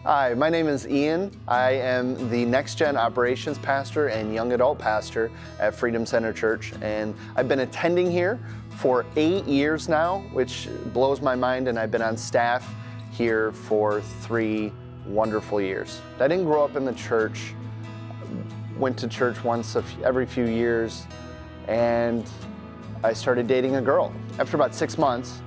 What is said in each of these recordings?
Hi, my name is Ian. I am the Next Gen Operations Pastor and Young Adult Pastor at Freedom Center Church, and I've been attending here for 8 years now, which blows my mind, and I've been on staff here for 3 wonderful years. I didn't grow up in the church, went to church once every few years, and I started dating a girl. After about 6 months,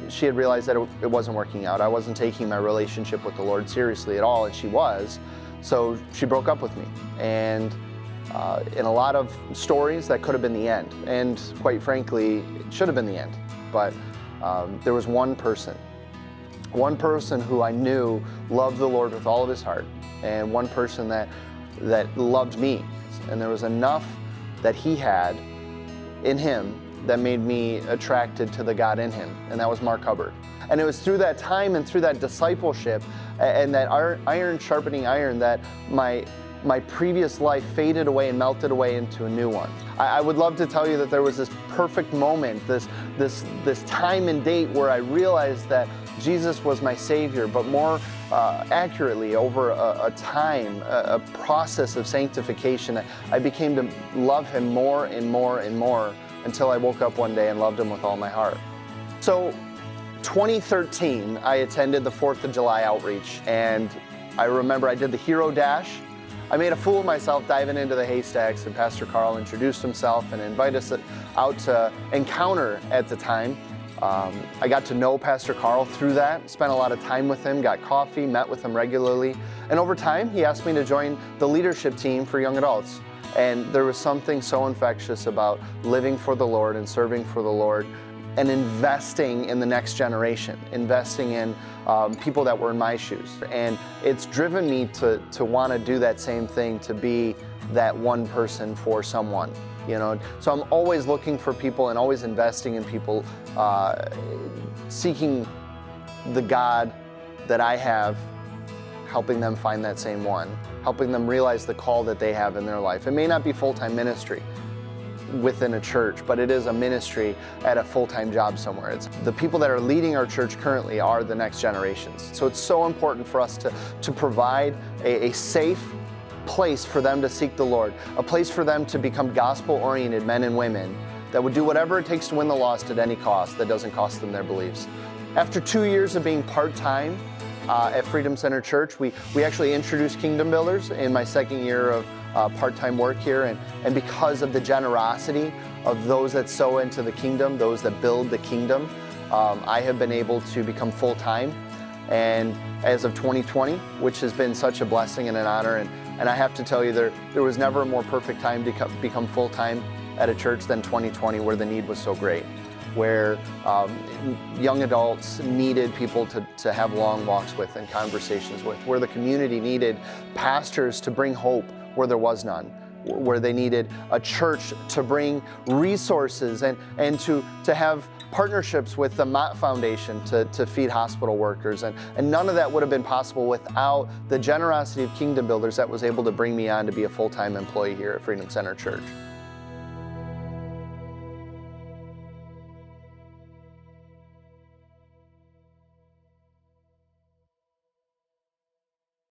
she had realized that it wasn't working out. I wasn't taking my relationship with the Lord seriously at all, and she was. So she broke up with me. And in a lot of stories, that could have been the end. And quite frankly, it should have been the end. But there was one person who I knew loved the Lord with all of his heart, and one person that loved me. And there was enough that he had in him that made me attracted to the God in him, and that was Mark Hubbard. And it was through that time and through that discipleship and that iron sharpening iron that my previous life faded away and melted away into a new one. I would love to tell you that there was this perfect moment, this time and date where I realized that Jesus was my Savior, but more accurately, over a time, a process of sanctification, I became to love him more and more and more, until I woke up one day and loved him with all my heart. So 2013, I attended the 4th of July outreach, and I remember I did the hero dash. I made a fool of myself diving into the haystacks, and Pastor Carl introduced himself and invited us out to Encounter at the time. I got to know Pastor Carl through that, spent a lot of time with him, got coffee, met with him regularly, and over time he asked me to join the leadership team for young adults. And there was something so infectious about living for the Lord and serving for the Lord and investing in the next generation, investing in people that were in my shoes. And it's driven me to want to do that same thing, to be that one person for someone, you know. So I'm always looking for people and always investing in people, seeking the God that I have, helping them find that same one, helping them realize the call that they have in their life. It may not be full-time ministry within a church, but it is a ministry at a full-time job somewhere. It's the people that are leading our church currently are the next generations. So it's so important for us to provide a safe place for them to seek the Lord, a place for them to become gospel-oriented men and women that would do whatever it takes to win the lost at any cost that doesn't cost them their beliefs. After 2 years of being part-time at Freedom Center Church, we actually introduced Kingdom Builders in my 2nd year of part-time work here, and because of the generosity of those that sow into the kingdom, those that build the kingdom, I have been able to become full-time. And as of 2020, which has been such a blessing and an honor, and I have to tell you, there was never a more perfect time to become full-time at a church than 2020, where the need was so great, where young adults needed people to have long walks with and conversations with, where the community needed pastors to bring hope where there was none, where they needed a church to bring resources and to have partnerships with the Mott Foundation to feed hospital workers. And none of that would have been possible without the generosity of Kingdom Builders that was able to bring me on to be a full-time employee here at Freedom Center Church.